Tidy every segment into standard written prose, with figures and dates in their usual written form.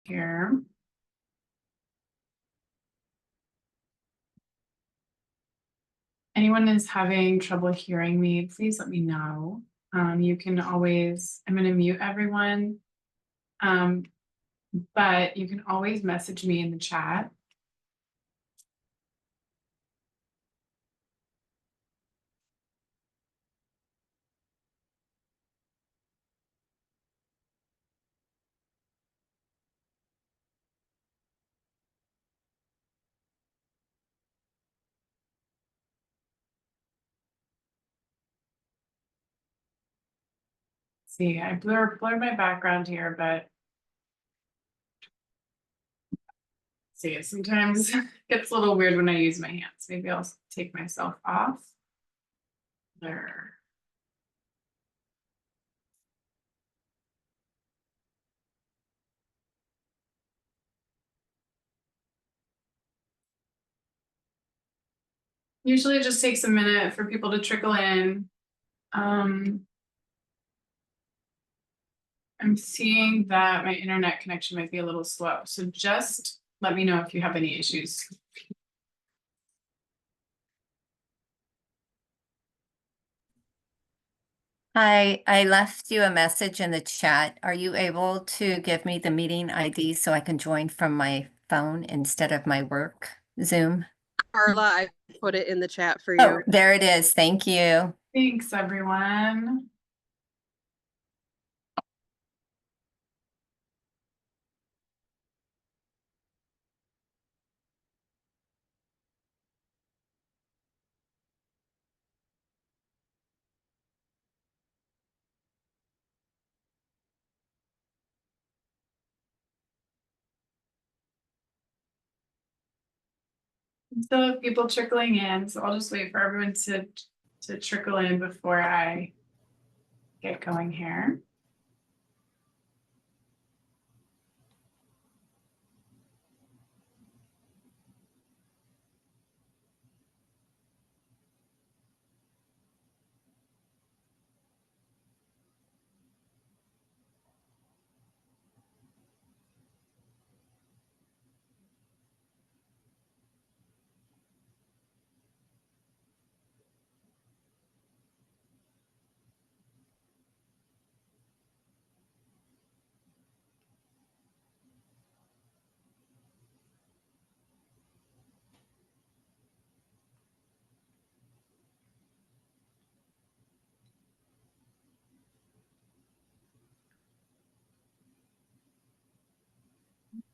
here. Anyone is having trouble hearing me, please let me know. You can always, I'm going to mute everyone, but you can always message me in the chat. See, I blurred my background here, but see, it sometimes gets a little weird when I use my hands. Maybe I'll take myself off. There. Usually it just takes a minute for people to trickle in. I'm seeing that my internet connection might be a little slow, so just let me know if you have any issues. Hi, I left you a message in the chat. Are you able to give me the meeting ID so I can join from my phone instead of my work Zoom? Carla, I put it in the chat for Oh, you. there it is. Thank you. Thanks, everyone. Still have people trickling in, so I'll just wait for everyone to trickle in before I get going here.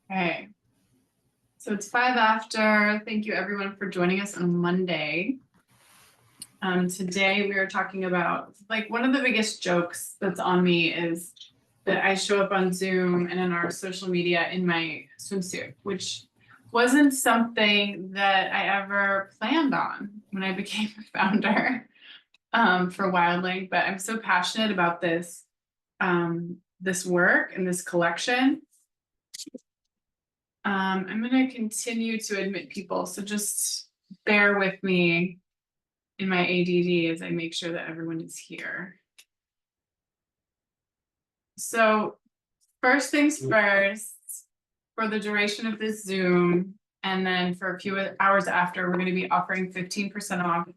Okay. So it's 5 after. Thank you everyone for joining us on Monday. Today we are talking about, like, one of the biggest jokes that's on me is that I show up on Zoom and in our social media in my swimsuit, which wasn't something that I ever planned on when I became a founder for Wildling, but I'm so passionate about this this work and this collection. I'm going to continue to admit people, so just bear with me in my ADD as I make sure that everyone is here. So first things first, for the duration of this Zoom, and then for a few hours after, we're going to be offering 15% off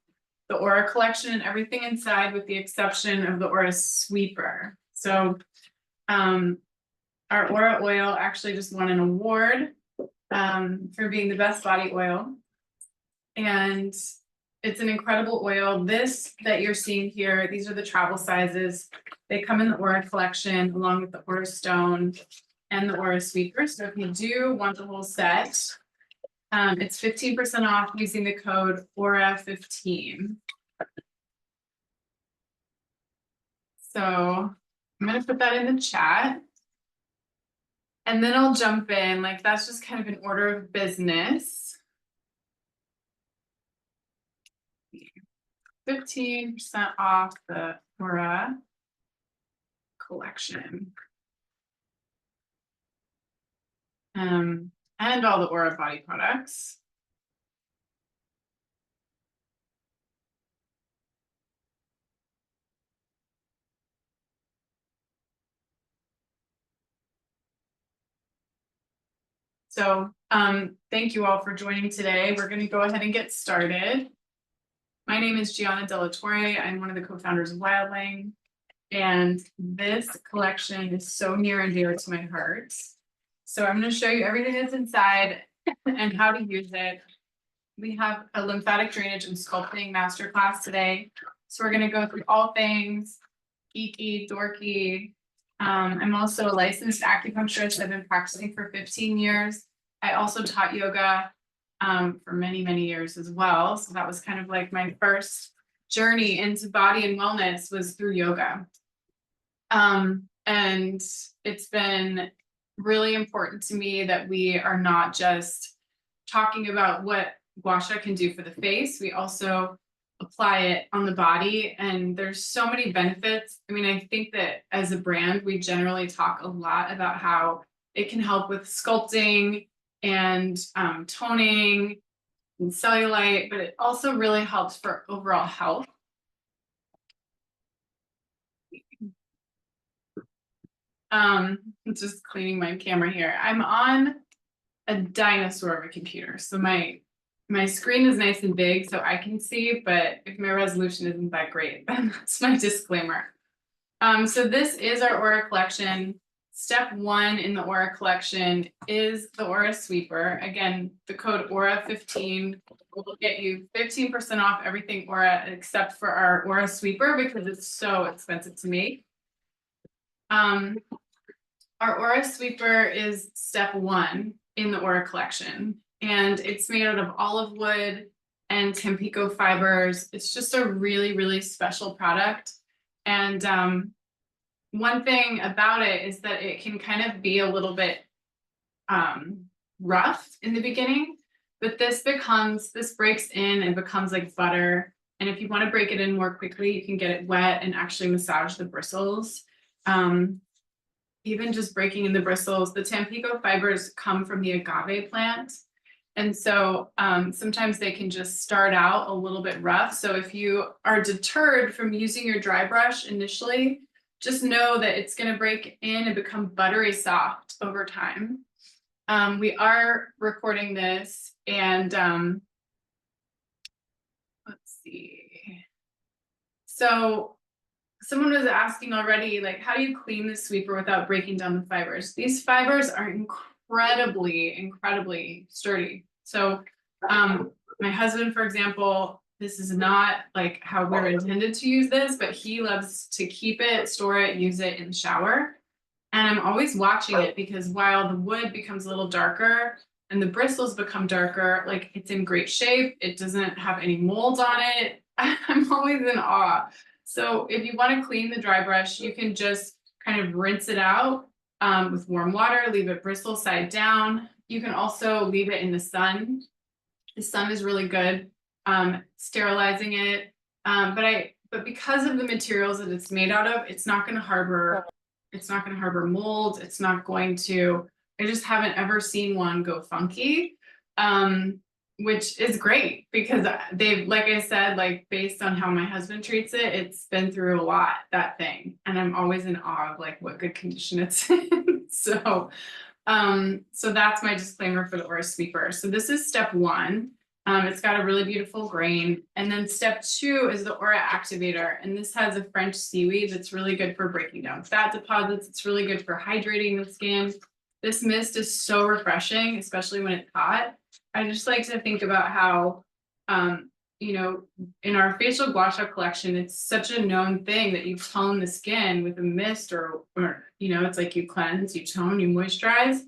the Aura collection and everything inside, with the exception of the Aura Sweeper. So our Aura oil actually just won an award for being the best body oil. And it's an incredible oil. This that you're seeing here, these are the travel sizes. They come in the Aura collection along with the Aura Stone and the Aura Sweeper. So if you do want the whole set, it's 15% off using the code AURA15. So I'm going to put that in the chat. And then I'll jump in, like, that's just kind of an order of business. 15% off the Aura collection. And all the Aura body products. So, thank you all for joining today. We're going to go ahead and get started. My name is Gianna Delatorre. I'm one of the co-founders of Wildling, and this collection is so near and dear to my heart. So I'm going to show you everything that's inside and how to use it. We have a lymphatic drainage and sculpting masterclass today. So we're going to go through all things geeky, dorky. I'm also a licensed acupuncturist. I've been practicing for 15 years. I also taught yoga for many, many years as well. So that was kind of like my first journey into body and wellness was through yoga. And it's been really important to me that we are not just talking about what gua sha can do for the face. We also apply it on the body, and there's so many benefits. I mean, I think that as a brand, we generally talk a lot about how it can help with sculpting and toning and cellulite, but it also really helps for overall health. Just cleaning my camera here. I'm on a dinosaur of a computer, so my screen is nice and big so I can see, but if my resolution isn't that great, then that's my disclaimer. So this is our Aura collection. Step 1 in the Aura collection is the Aura Sweeper. Again, the code Aura15 will get you 15% off everything Aura except for our Aura Sweeper because it's so expensive to make. Our Aura Sweeper is step 1 in the Aura collection, and it's made out of olive wood and Tampico fibers. It's just a really, really special product. And one thing about it is that it can kind of be a little bit rough in the beginning, but this breaks in and becomes like butter. And if you want to break it in more quickly, you can get it wet and actually massage the bristles. Even just breaking in the bristles, the Tampico fibers come from the agave plant. And so sometimes they can just start out a little bit rough. So if you are deterred from using your dry brush initially, just know that it's going to break in and become buttery soft over time. We are recording this, and let's see. So someone was asking already, like, how do you clean the sweeper without breaking down the fibers? These fibers are incredibly, incredibly sturdy. So my husband, for example, this is not like how we're intended to use this, but he loves to keep it, store it, use it in the shower. And I'm always watching it because while the wood becomes a little darker and the bristles become darker, like it's in great shape. It doesn't have any mold on it. I'm always in awe. So if you want to clean the dry brush, you can just kind of rinse it out with warm water, leave it bristle side down. You can also leave it in the sun. The sun is really good, sterilizing it. But because of the materials that it's made out of, it's not going to harbor mold. It's not going to, I just haven't ever seen one go funky. Which is great because they've, like I said, like based on how my husband treats it, it's been through a lot, that thing. And I'm always in awe of like what good condition it's in. So that's my disclaimer for the Aura Sweeper. So this is step 1. It's got a really beautiful grain. And then step 2 is the Aura Activator. And this has a French seaweed that's really good for breaking down fat deposits. It's really good for hydrating the skin. This mist is so refreshing, especially when it's hot. I just like to think about how, you know, in our facial gua sha collection, it's such a known thing that you tone the skin with a mist or, you know, it's like you cleanse, you tone, you moisturize.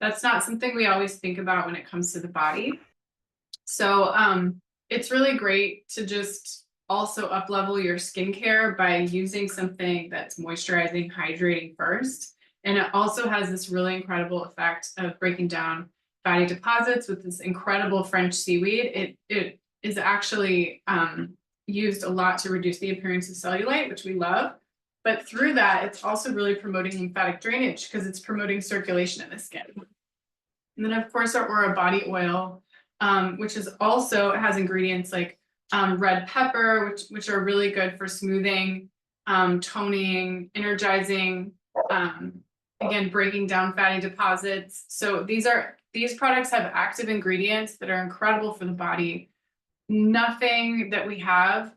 That's not something we always think about when it comes to the body. So it's really great to just also up-level your skincare by using something that's moisturizing, hydrating first. And it also has this really incredible effect of breaking down fatty deposits with this incredible French seaweed. It is actually used a lot to reduce the appearance of cellulite, which we love. But through that, it's also really promoting lymphatic drainage because it's promoting circulation in the skin. And then of course our Aura body oil, which is also has ingredients like red pepper, which are really good for smoothing, toning, energizing, again, breaking down fatty deposits. So these products have active ingredients that are incredible for the body. Nothing that we have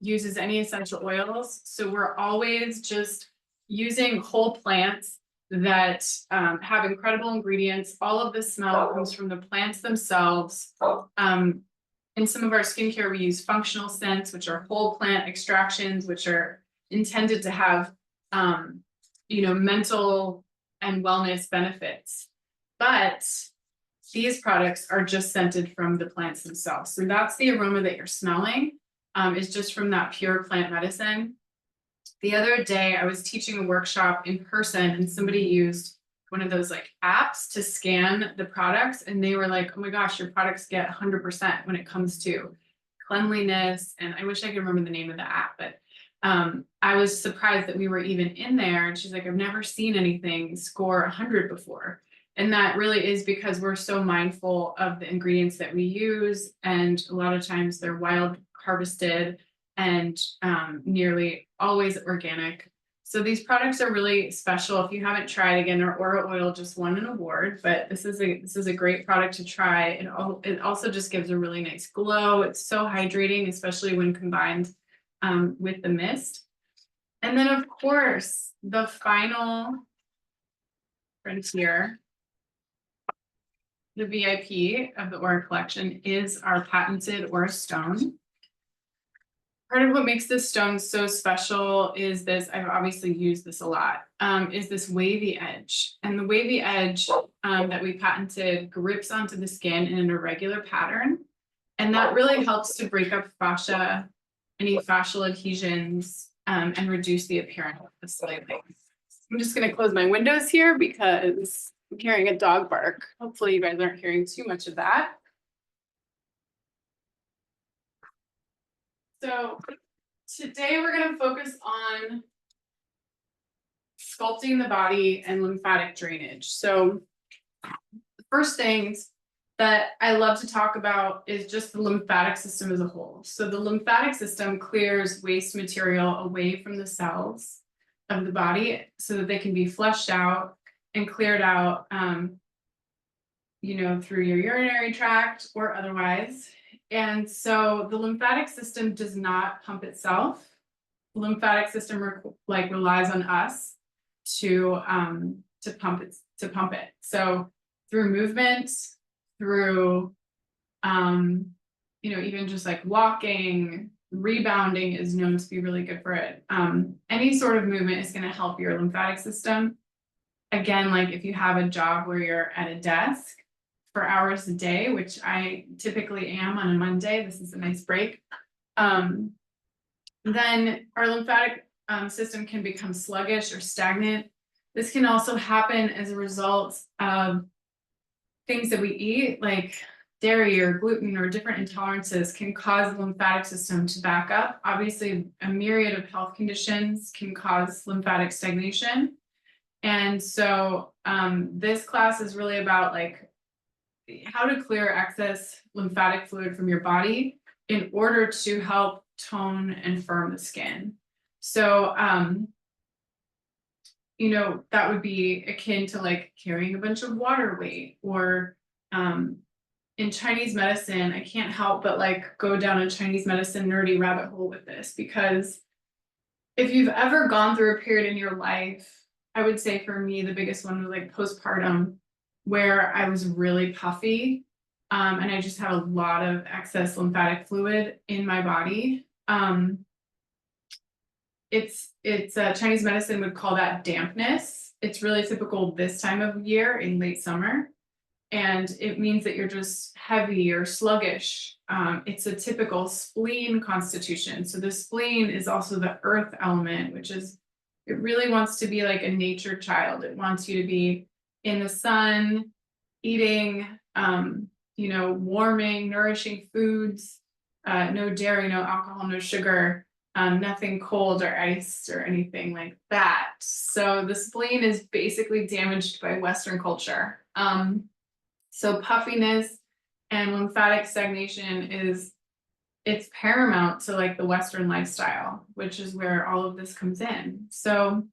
uses any essential oils. So we're always just using whole plants that have incredible ingredients. All of the smell comes from the plants themselves. In some of our skincare, we use functional scents, which are whole plant extractions, which are intended to have, mental and wellness benefits. But these products are just scented from the plants themselves. So that's the aroma that you're smelling, is just from that pure plant medicine. The other day I was teaching a workshop in person and somebody used one of those like apps to scan the products, and they were like, oh my gosh, your products get 100% when it comes to cleanliness. And I wish I could remember the name of the app, but I was surprised that we were even in there. And she's like, I've never seen anything score 100 before. And that really is because we're so mindful of the ingredients that we use. And a lot of times they're wild harvested and nearly always organic. So these products are really special. If you haven't tried, again, our Aura Oil just won an award, but this is a great product to try. It also just gives a really nice glow. It's so hydrating, especially when combined with the mist. And then of course, the final frontier, the VIP of the Aura collection, is our patented Aura Stone. Part of what makes this stone so special is this, I've obviously used this a lot, is this wavy edge. And the wavy edge that we patented grips onto the skin in an irregular pattern. And that really helps to break up fascia, any fascial adhesions, and reduce the appearance of slightly. I'm just going to close my windows here because I'm hearing a dog bark. Hopefully you guys aren't hearing too much of that. So today we're going to focus on sculpting the body and lymphatic drainage. So the first things that I love to talk about is just the lymphatic system as a whole. So the lymphatic system clears waste material away from the cells of the body so that they can be flushed out and cleared out, through your urinary tract or otherwise. And so the lymphatic system does not pump itself. The lymphatic system relies on us to pump it. So through movement, through even just like walking, rebounding is known to be really good for it. Any sort of movement is going to help your lymphatic system. Again, like if you have a job where you're at a desk for hours a day, which I typically am on a Monday, this is a nice break, then our lymphatic system can become sluggish or stagnant. This can also happen as a result of things that we eat, like dairy or gluten or different intolerances can cause the lymphatic system to back up. Obviously, a myriad of health conditions can cause lymphatic stagnation. And so this class is really about like how to clear excess lymphatic fluid from your body in order to help tone and firm the skin. So, that would be akin to like carrying a bunch of water weight, or in Chinese medicine, I can't help but like go down a Chinese medicine nerdy rabbit hole with this, because if you've ever gone through a period in your life, I would say for me, the biggest one was like postpartum, where I was really puffy, and I just had a lot of excess lymphatic fluid in my body. Chinese medicine would call that dampness. It's really typical this time of year in late summer. And it means that you're just heavy or sluggish. It's a typical spleen constitution. So the spleen is also the earth element, which is, it really wants to be like a nature child. It wants you to be in the sun, eating, warming, nourishing foods, no dairy, no alcohol, no sugar, nothing cold or iced or anything like that. So the spleen is basically damaged by Western culture. So puffiness and lymphatic stagnation it's paramount to like the Western lifestyle, which is where all of this comes in. So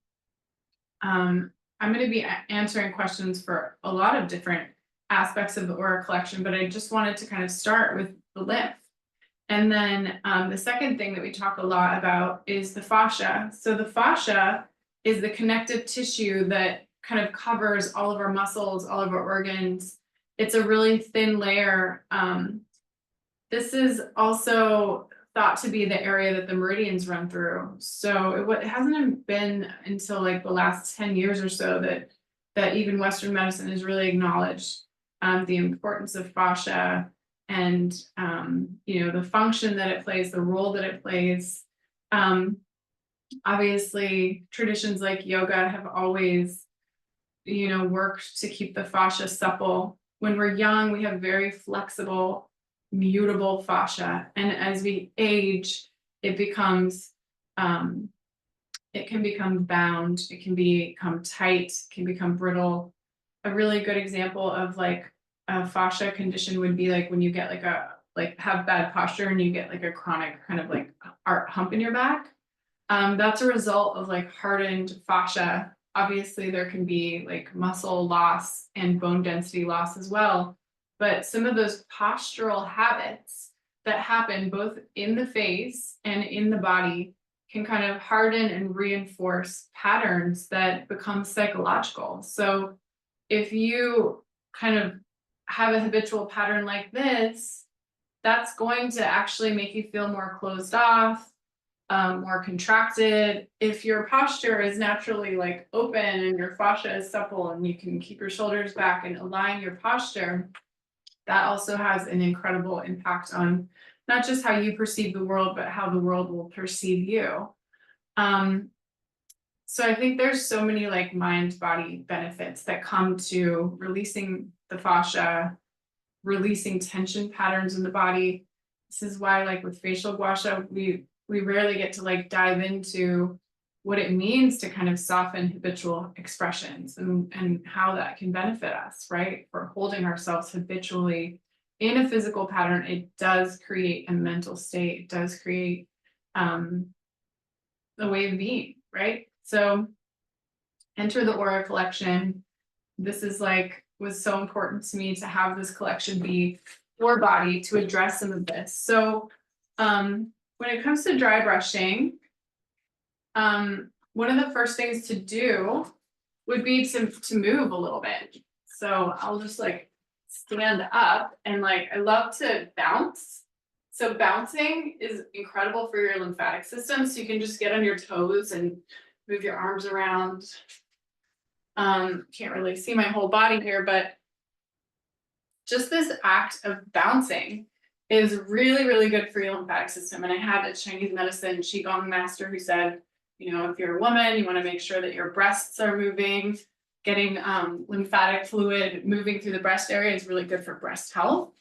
I'm going to be answering questions for a lot of different aspects of the aura collection, but I just wanted to kind of start with the lymph. And then the second thing that we talk a lot about is the fascia. So the fascia is the connective tissue that kind of covers all of our muscles, all of our organs. It's a really thin layer. This is also thought to be the area that the meridians run through. So it hasn't been until like the last 10 years or so that even Western medicine has really acknowledged the importance of fascia and the function that it plays, the role that it plays. Obviously, traditions like yoga have always, worked to keep the fascia supple. When we're young, we have very flexible, mutable fascia, and as we age, it becomes, it can become bound, it can become tight, it can become brittle. A really good example of like a fascia condition would be like when you get have bad posture and you get like a chronic kind of like hump in your back. That's a result of like hardened fascia. Obviously there can be like muscle loss and bone density loss as well, but some of those postural habits that happen both in the face and in the body can kind of harden and reinforce patterns that become psychological. So if you kind of have a habitual pattern like this, that's going to actually make you feel more closed off, more contracted. If your posture is naturally like open and your fascia is supple and you can keep your shoulders back and align your posture, that also has an incredible impact on not just how you perceive the world, but how the world will perceive you. So I think there's so many like mind-body benefits that come to releasing the fascia, releasing tension patterns in the body. This is why like with facial gua sha, we rarely get to like dive into what it means to kind of soften habitual expressions and how that can benefit us, right? For holding ourselves habitually in a physical pattern, it does create a mental state, it does create the way of being, right? So enter the aura collection. This is like, was so important to me to have this collection be for body to address some of this. So when it comes to dry brushing, one of the first things to do would be to move a little bit. So I'll just like stand up and like, I love to bounce. So bouncing is incredible for your lymphatic system. So you can just get on your toes and move your arms around. Can't really see my whole body here, but just this act of bouncing is really, really good for your lymphatic system. And I had a Chinese medicine Qigong master who said, if you're a woman, you want to make sure that your breasts are moving. Getting lymphatic fluid moving through the breast area is really good for breast health.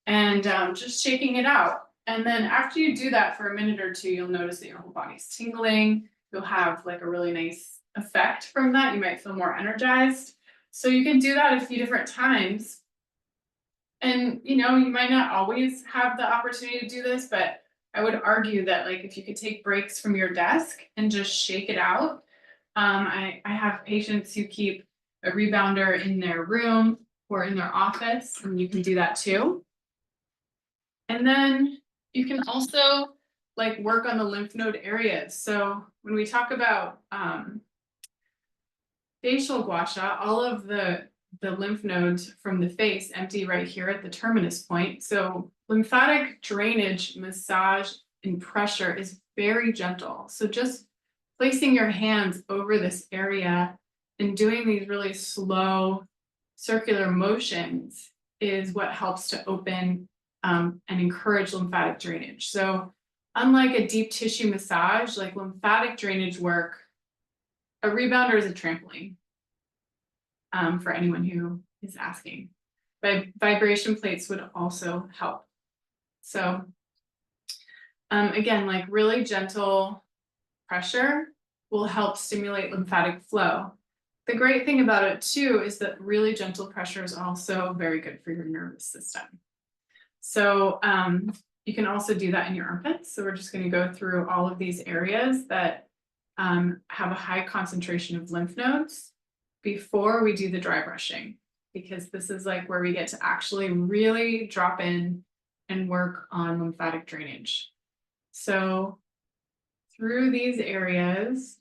And just shaking it out. And then after you do that for a minute or two, you'll notice that your whole body's tingling. You'll have like a really nice effect from that. You might feel more energized. So you can do that a few different times. And you might not always have the opportunity to do this, but I would argue that like if you could take breaks from your desk and just shake it out. I have patients who keep a rebounder in their room or in their office, and you can do that too. And then you can also like work on the lymph node areas. So when we talk about facial gua sha, all of the lymph nodes from the face empty right here at the terminus point. So lymphatic drainage, massage, and pressure is very gentle. So just placing your hands over this area and doing these really slow circular motions is what helps to open and encourage lymphatic drainage. So unlike a deep tissue massage, like lymphatic drainage work, a rebounder is a trampoline for anyone who is asking. But vibration plates would also help. So again, like really gentle pressure will help stimulate lymphatic flow. The great thing about it too is that really gentle pressure is also very good for your nervous system. So you can also do that in your armpits. So we're just going to go through all of these areas that have a high concentration of lymph nodes. before we do the dry brushing, because this is like where we get to actually really drop in and work on lymphatic drainage. So through these areas,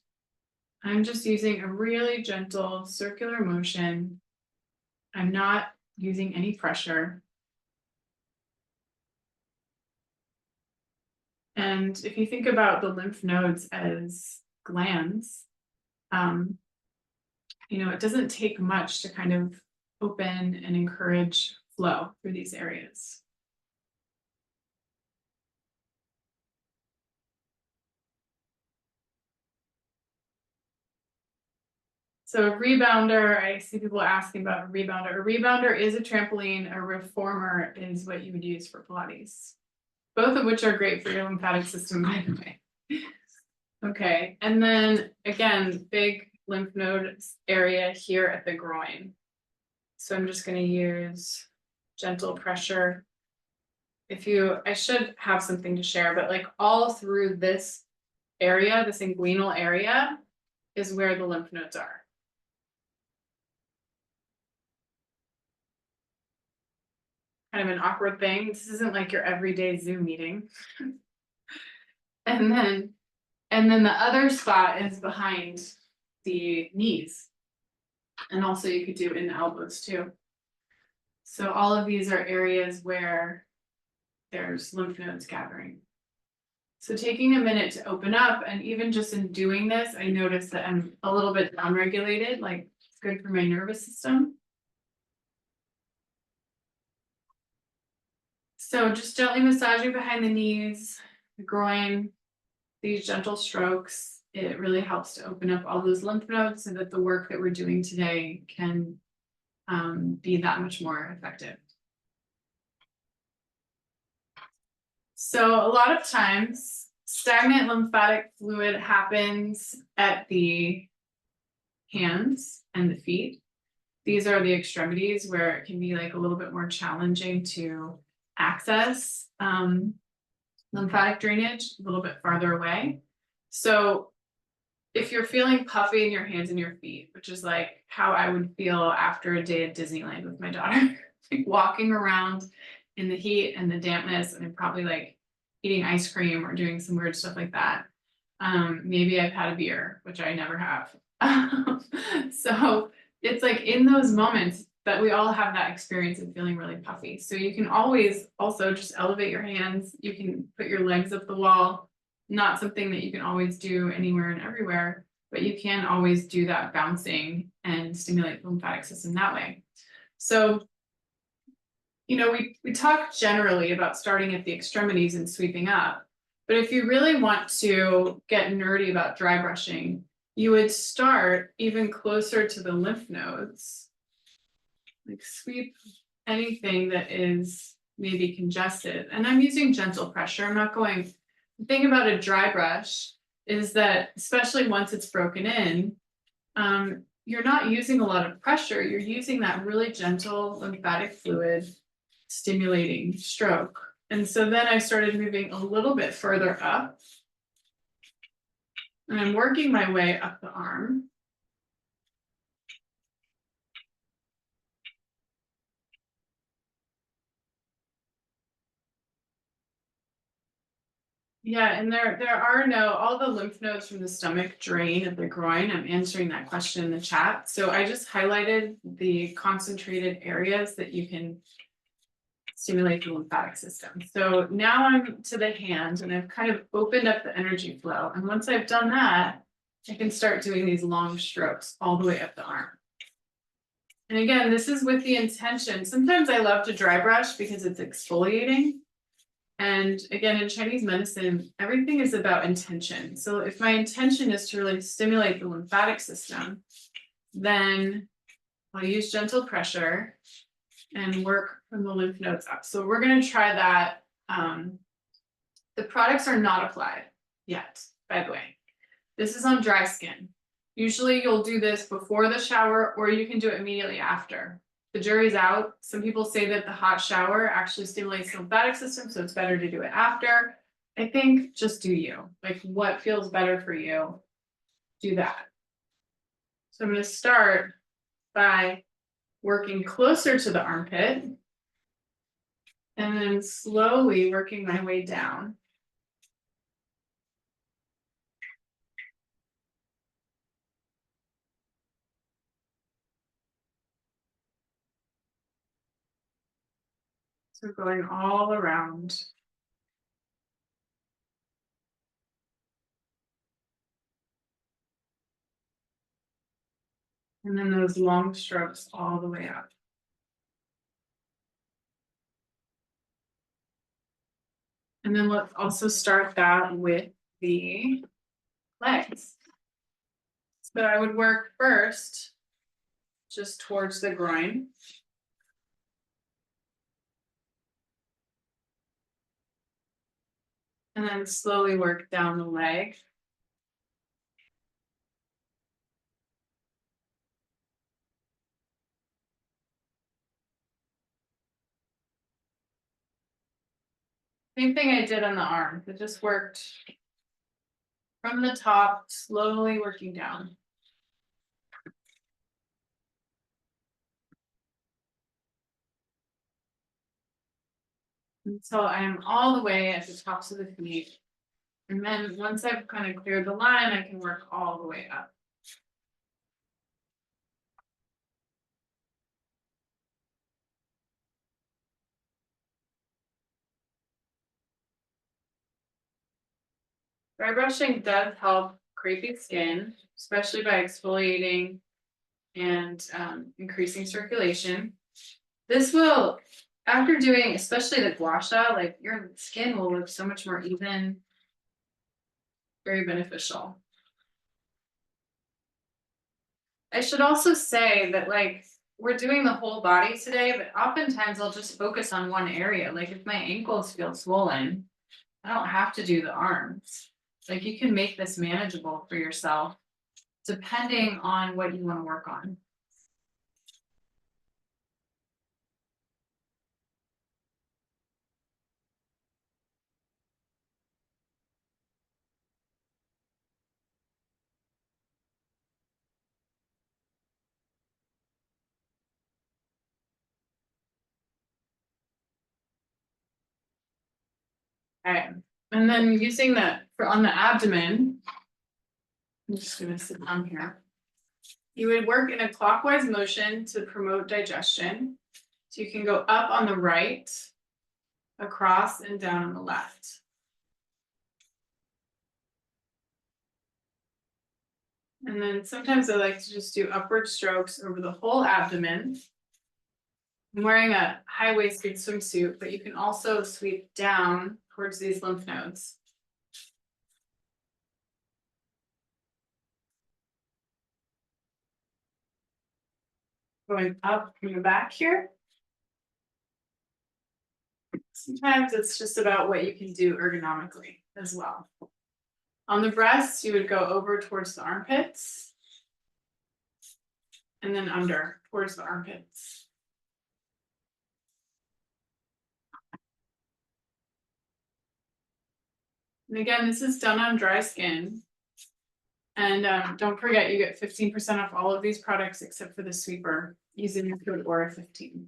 I'm just using a really gentle circular motion. I'm not using any pressure. And if you think about the lymph nodes as glands, it doesn't take much to kind of open and encourage flow through these areas. So a rebounder, I see people asking about a rebounder. A rebounder is a trampoline. A reformer is what you would use for Pilates. Both of which are great for your lymphatic system, by the way. Okay, and then again, big lymph node area here at the groin. So I'm just going to use gentle pressure. I should have something to share, but like all through this area, this inguinal area, is where the lymph nodes are. Kind of an awkward thing. This isn't like your everyday Zoom meeting. And then the other spot is behind the knees. And also you could do it in the elbows too. So all of these are areas where there's lymph nodes gathering. So taking a minute to open up, and even just in doing this, I notice that I'm a little bit downregulated, like it's good for my nervous system. So just gently massaging behind the knees, the groin, these gentle strokes, it really helps to open up all those lymph nodes so that the work that we're doing today can be that much more effective. So a lot of times, stagnant lymphatic fluid happens at the hands and the feet. These are the extremities where it can be like a little bit more challenging to access lymphatic drainage a little bit farther away. So if you're feeling puffy in your hands and your feet, which is like how I would feel after a day at Disneyland with my daughter, like walking around in the heat and the dampness, and I'm probably like eating ice cream or doing some weird stuff like that. Maybe I've had a beer, which I never have. So it's like in those moments that we all have that experience of feeling really puffy. So you can always also just elevate your hands. You can put your legs up the wall. Not something that you can always do anywhere and everywhere, but you can always do that bouncing and stimulate the lymphatic system that way. So, we talk generally about starting at the extremities and sweeping up, but if you really want to get nerdy about dry brushing, you would start even closer to the lymph nodes, like sweep anything that is maybe congested. And I'm using gentle pressure. I'm not going. The thing about a dry brush is that, especially once it's broken in, you're not using a lot of pressure. You're using that really gentle lymphatic fluid stimulating stroke. And so then I started moving a little bit further up. And I'm working my way up the arm. Yeah, and there are all the lymph nodes from the stomach drain at the groin. I'm answering that question in the chat. So I just highlighted the concentrated areas that you can stimulate the lymphatic system. So now I'm to the hand and I've kind of opened up the energy flow. And once I've done that, I can start doing these long strokes all the way up the arm. And again, this is with the intention. Sometimes I love to dry brush because it's exfoliating. And again, in Chinese medicine, everything is about intention. So if my intention is to really stimulate the lymphatic system, then I'll use gentle pressure and work from the lymph nodes up. So we're going to try that. The products are not applied yet, by the way. This is on dry skin. Usually you'll do this before the shower, or you can do it immediately after. The jury's out. Some people say that the hot shower actually stimulates the lymphatic system, so it's better to do it after. I think just do you. Like what feels better for you, do that. So I'm going to start by working closer to the armpit and then slowly working my way down. So going all around. And then those long strokes all the way up. And then let's also start that with the legs. So I would work first just towards the groin. And then slowly work down the leg. Same thing I did on the arm. It just worked from the top, slowly working down. Until I am all the way at the tops of the feet. And then once I've kind of cleared the line, I can work all the way up. Dry brushing does help crepey skin, especially by exfoliating and increasing circulation. This will, after doing especially the gua sha, like your skin will look so much more even, very beneficial. I should also say that like we're doing the whole body today, but oftentimes I'll just focus on one area. Like if my ankles feel swollen, I don't have to do the arms. Like you can make this manageable for yourself depending on what you want to work on. Okay, and then using that for on the abdomen, I'm just gonna sit down here. You would work in a clockwise motion to promote digestion. So you can go up on the right, across and down on the left. And then sometimes I like to just do upward strokes over the whole abdomen. I'm wearing a high-waisted swimsuit, but you can also sweep down towards these lymph nodes. Going up from the back here. Sometimes it's just about what you can do ergonomically as well. On the breasts, you would go over towards the armpits. And then under towards the armpits. And again, this is done on dry skin. And don't forget, you get 15% off all of these products except for the sweeper using the code AURA15.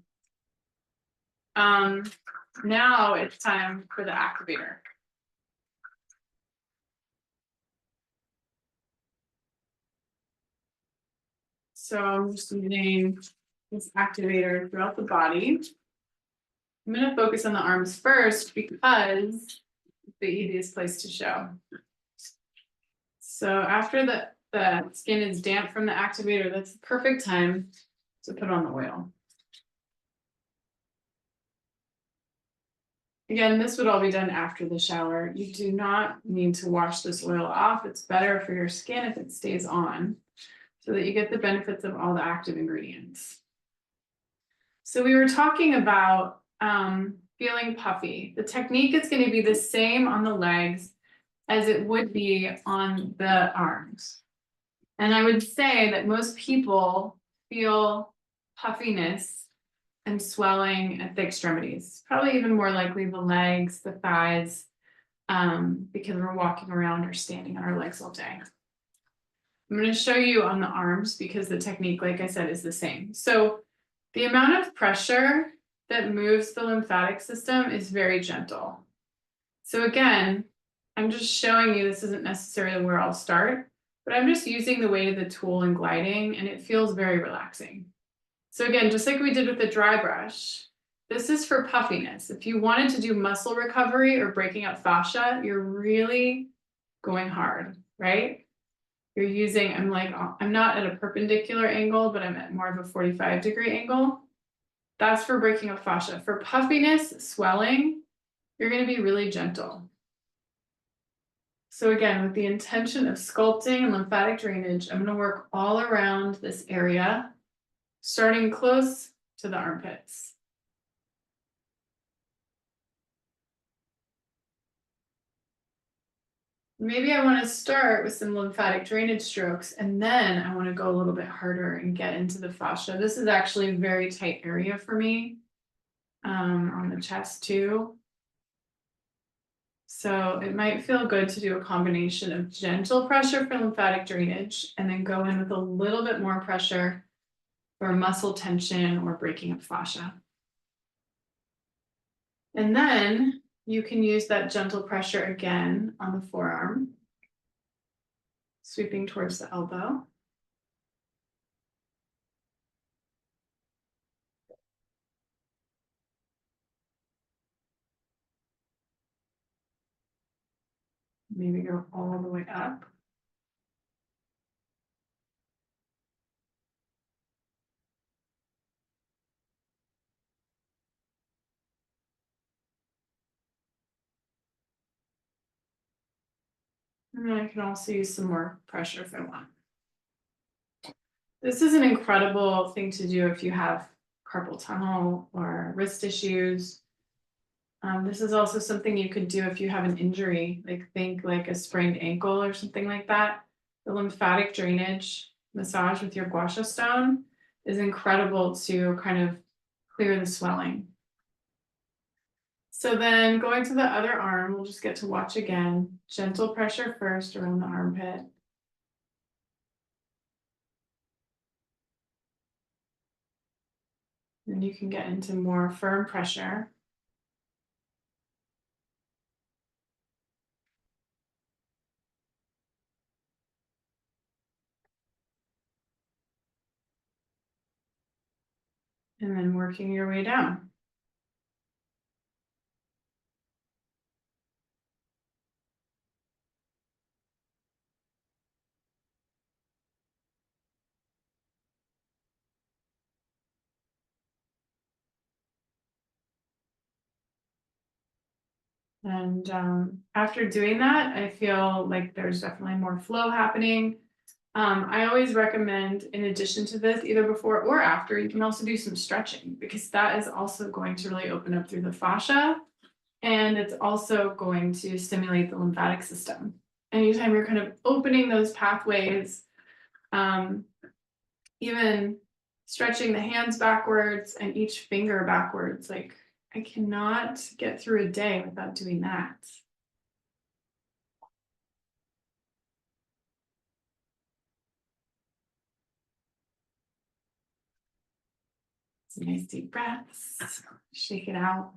Now it's time for the activator. So I'm just using this activator throughout the body. I'm going to focus on the arms first because it's the easiest place to show. So after the skin is damp from the activator, that's the perfect time to put on the oil. Again, this would all be done after the shower. You do not need to wash this oil off. It's better for your skin if it stays on so that you get the benefits of all the active ingredients. So we were talking about feeling puffy. The technique is going to be the same on the legs as it would be on the arms. And I would say that most people feel puffiness and swelling at the extremities, probably even more likely the legs, the thighs, because we're walking around or standing on our legs all day. I'm going to show you on the arms because the technique, like I said, is the same. So the amount of pressure that moves the lymphatic system is very gentle. So again, I'm just showing you this isn't necessarily where I'll start, but I'm just using the weight of the tool and gliding, and it feels very relaxing. So again, just like we did with the dry brush, this is for puffiness. If you wanted to do muscle recovery or breaking up fascia, you're really going hard, right? You're using, I'm not at a perpendicular angle, but I'm at more of a 45-degree angle. That's for breaking up fascia. For puffiness, swelling, you're going to be really gentle. So again, with the intention of sculpting and lymphatic drainage, I'm going to work all around this area, starting close to the armpits. Maybe I want to start with some lymphatic drainage strokes, and then I want to go a little bit harder and get into the fascia. This is actually a very tight area for me, on the chest too. So it might feel good to do a combination of gentle pressure for lymphatic drainage and then go in with a little bit more pressure for muscle tension or breaking up fascia. And then you can use that gentle pressure again on the forearm, sweeping towards the elbow. Maybe go all the way up. And then I can also use some more pressure if I want. This is an incredible thing to do if you have carpal tunnel or wrist issues. This is also something you could do if you have an injury, think like a sprained ankle or something like that. The lymphatic drainage massage with your gua sha stone is incredible to kind of clear the swelling. So then going to the other arm, we'll just get to watch again. Gentle pressure first around the armpit. Then you can get into more firm pressure. And then working your way down. And after doing that, I feel like there's definitely more flow happening. I always recommend, in addition to this, either before or after, you can also do some stretching because that is also going to really open up through the fascia. And it's also going to stimulate the lymphatic system. Anytime you're kind of opening those pathways, even stretching the hands backwards and each finger backwards, like I cannot get through a day without doing that. Some nice deep breaths, shake it out.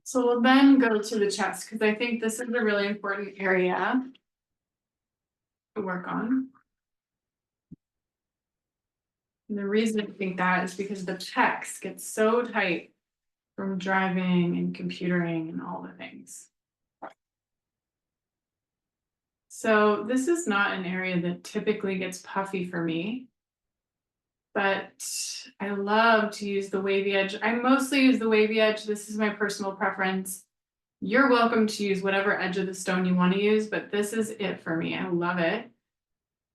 So we'll then go to the chest because I think this is a really important area to work on. And the reason I think that is because the pecs get so tight from driving and computering and all the things. So this is not an area that typically gets puffy for me, but I love to use the wavy edge. I mostly use the wavy edge. This is my personal preference. You're welcome to use whatever edge of the stone you want to use, but this is it for me. I love it.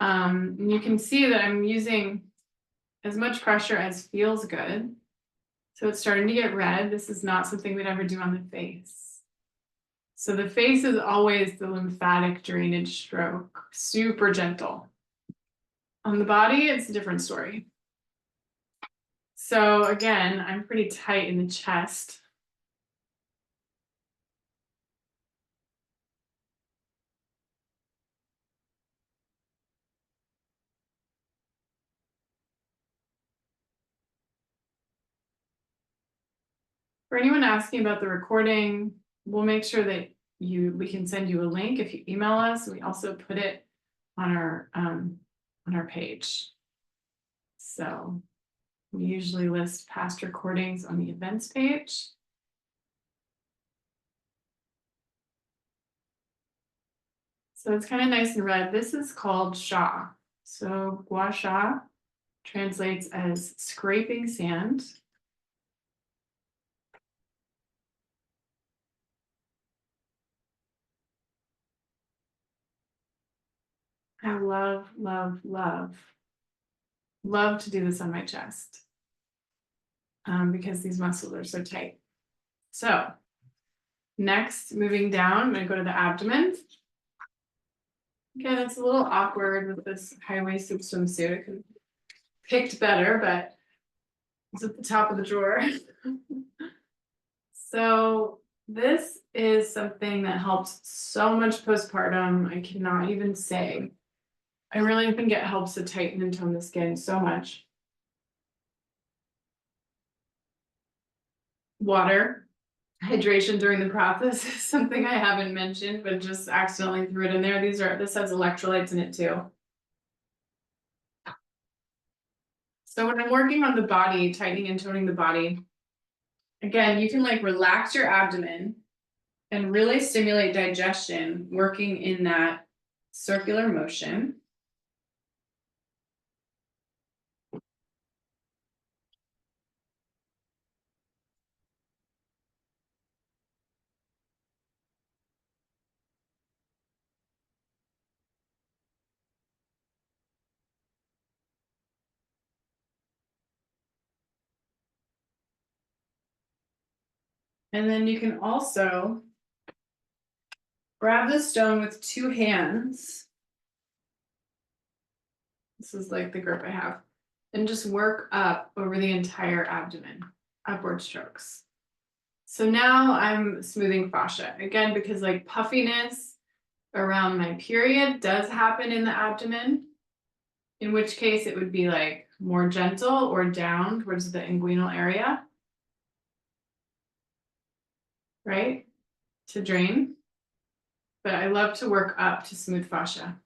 And you can see that I'm using as much pressure as feels good. So it's starting to get red. This is not something we'd ever do on the face. So the face is always the lymphatic drainage stroke, super gentle. On the body, it's a different story. So again, I'm pretty tight in the chest. For anyone asking about the recording, we'll make sure that we can send you a link if you email us. We also put it on our page. So we usually list past recordings on the events page. So it's kind of nice and red. This is called sha. So gua sha translates as scraping sand. I love, love, love to do this on my chest because these muscles are so tight. So next, moving down, I'm going to go to the abdomen. Again, it's a little awkward with this high-waisted swimsuit. It could picked better, but it's at the top of the drawer. So this is something that helps so much postpartum. I cannot even say. I really think it helps to tighten and tone the skin so much. Water, hydration during the process is something I haven't mentioned, but just accidentally threw it in there. This has electrolytes in it too. So when I'm working on the body, tightening and toning the body, again, you can like relax your abdomen and really stimulate digestion, working in that circular motion. And then you can also grab the stone with two hands. This is like the grip I have. And just work up over the entire abdomen, upward strokes. So now I'm smoothing fascia. Again, because like puffiness around my period does happen in the abdomen, in which case it would be like more gentle or down towards the inguinal area. Right? To drain. But I love to work up to smooth fascia.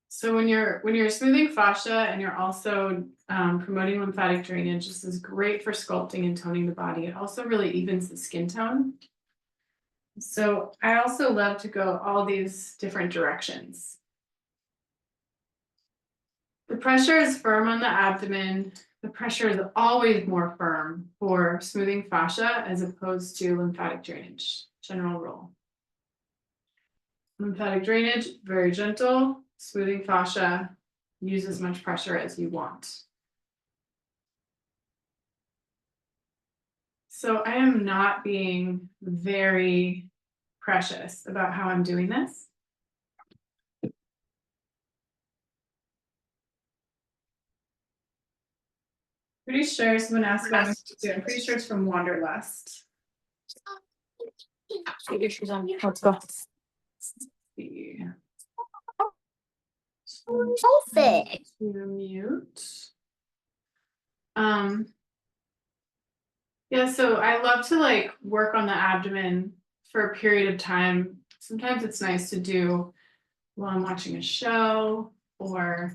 So when you're smoothing fascia and you're also promoting lymphatic drainage, this is great for sculpting and toning the body. It also really evens the skin tone. So I also love to go all these different directions. The pressure is firm on the abdomen. The pressure is always more firm for smoothing fascia as opposed to lymphatic drainage, general rule. Lymphatic drainage, very gentle. Smoothing fascia, use as much pressure as you want. So I am not being very precious about how I'm doing this. Pretty sure someone asked about my tattoo. I'm pretty sure it's from Wanderlust. Get your shoes on. Let's go. See. Perfect. To mute. Yeah, so I love to like work on the abdomen for a period of time. Sometimes it's nice to do while I'm watching a show or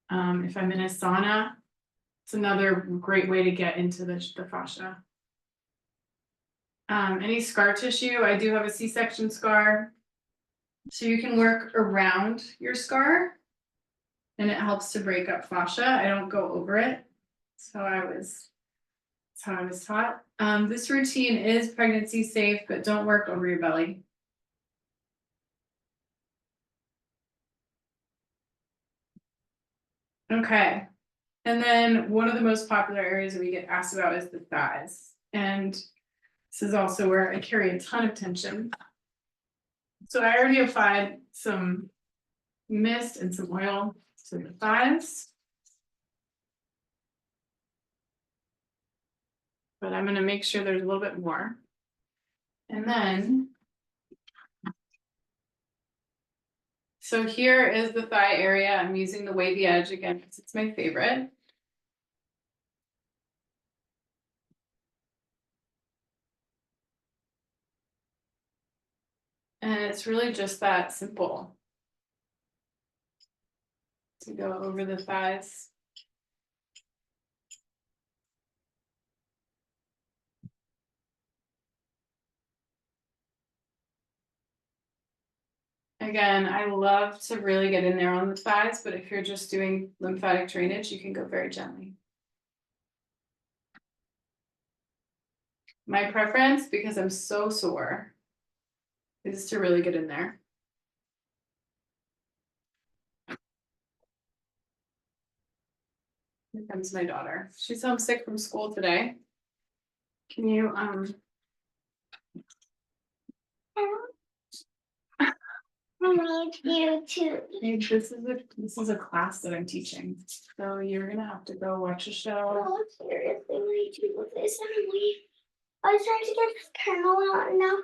if I'm in a sauna. It's another great way to get into the fascia. Any scar tissue, I do have a C-section scar. So you can work around your scar and it helps to break up fascia. I don't go over it. That's how I was taught. This routine is pregnancy safe, but don't work over your belly. Okay. And then one of the most popular areas that we get asked about is the thighs. And this is also where I carry a ton of tension. So I already applied some mist and some oil to the thighs. But I'm going to make sure there's a little bit more. And then So here is the thigh area. I'm using the wavy edge again because it's my favorite. And it's really just that simple. To go over the thighs. Again, I love to really get in there on the thighs, but if you're just doing lymphatic drainage, you can go very gently. My preference, because I'm so sore, is to really get in there. Here comes my daughter. She's homesick from school today. Can you, I need you to. hey, this is a class that I'm teaching, so you're gonna have to go watch a show. Oh, seriously, what do you do with this anyway? I was trying to get this kernel out and now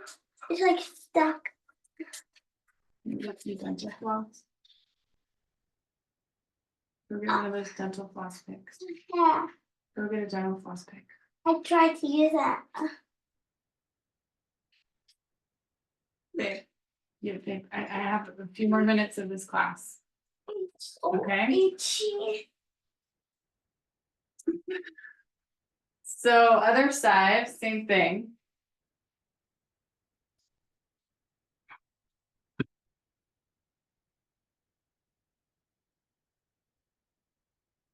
it's like stuck. You have to do dental floss. Go get one of those dental floss picks. Yeah, Go get a dental floss pick. I tried to use that. Babe, you think I have a few more minutes of this class. It's so Okay. itchy. So other side, same thing.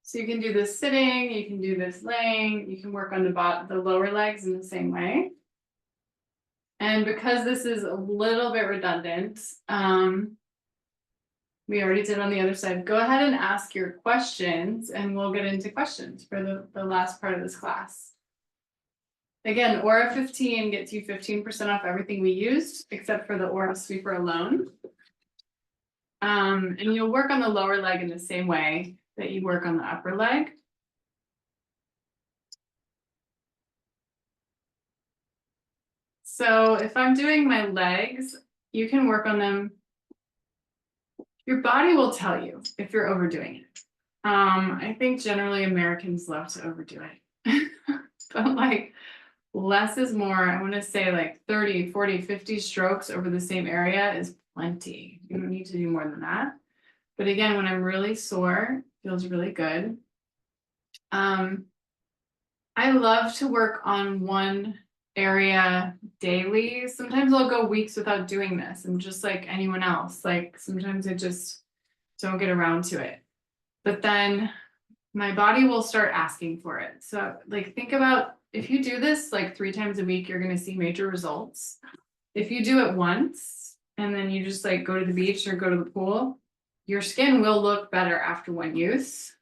So you can do this sitting, you can do this laying, you can work on the lower legs in the same way. And because this is a little bit redundant, we already did on the other side, go ahead and ask your questions and we'll get into questions for the last part of this class. Again, Aura 15 gets you 15% off everything we used, except for the Aura Sweeper alone. And you'll work on the lower leg in the same way that you work on the upper leg. So if I'm doing my legs, you can work on them. Your body will tell you if you're overdoing it. I think generally Americans love to overdo it. But like less is more. I want to say like 30, 40, 50 strokes over the same area is plenty. You don't need to do more than that. But again, when I'm really sore, it feels really good. I love to work on one area daily. Sometimes I'll go weeks without doing this. I'm just like anyone else. Like sometimes I just don't get around to it. But then my body will start asking for it. So like think about if you do this like 3 times a week, you're going to see major results. If you do it once and then you just like go to the beach or go to the pool, your skin will look better after one use.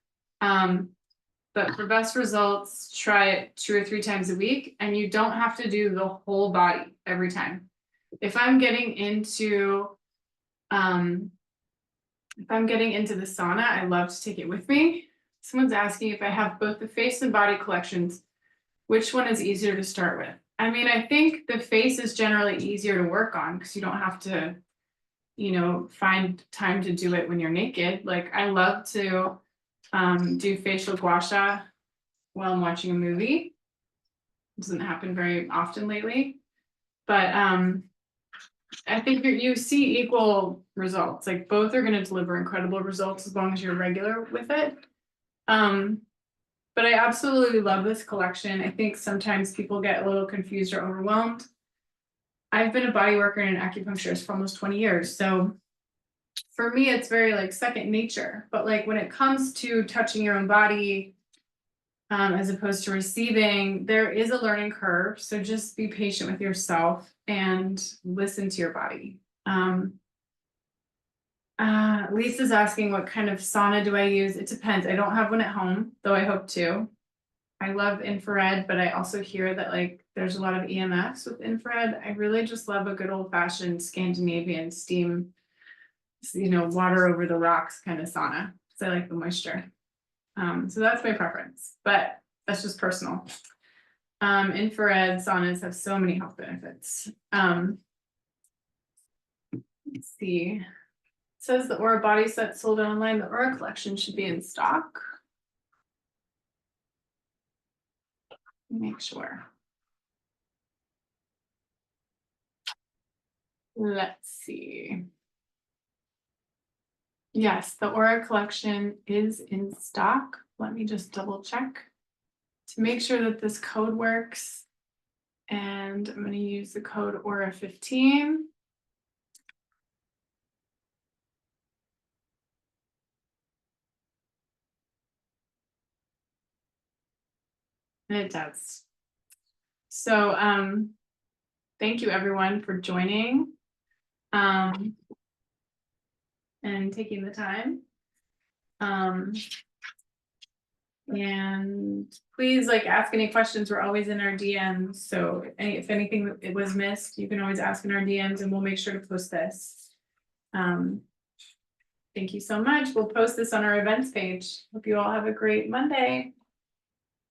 But for best results, try it 2 or 3 times a week, and you don't have to do the whole body every time. If I'm getting into the sauna, I love to take it with me. Someone's asking if I have both the face and body collections, which one is easier to start with? I mean, I think the face is generally easier to work on because you don't have to, you know, find time to do it when you're naked. Like I love to do facial gua sha while I'm watching a movie. It doesn't happen very often lately, but I think you see equal results. Like both are going to deliver incredible results as long as you're regular with it. But I absolutely love this collection. I think sometimes people get a little confused or overwhelmed. I've been a body worker and an acupuncturist for almost 20 years, so for me, it's very like second nature, but like when it comes to touching your own body, as opposed to receiving, there is a learning curve. So just be patient with yourself and listen to your body. Lisa's asking what kind of sauna do I use? It depends. I don't have one at home, though I hope to. I love infrared, but I also hear that like there's a lot of EMFs with infrared. I really just love a good old fashioned Scandinavian steam, you know, water over the rocks kind of sauna. So I like the moisture. So that's my preference, but that's just personal. Infrared saunas have so many health benefits. Let's see. says the Aura body set sold online. The Aura collection should be in stock. Make sure. Let's see. Yes, the Aura collection is in stock. Let me just double check to make sure that this code works. And I'm going to use the code Aura 15. And it does. So thank you everyone for joining and taking the time. And please ask any questions. We're always in our DMs. So if anything it was missed, you can always ask in our DMs and we'll make sure to post this. Thank you so much. We'll post this on our events page. Hope you all have a great Monday.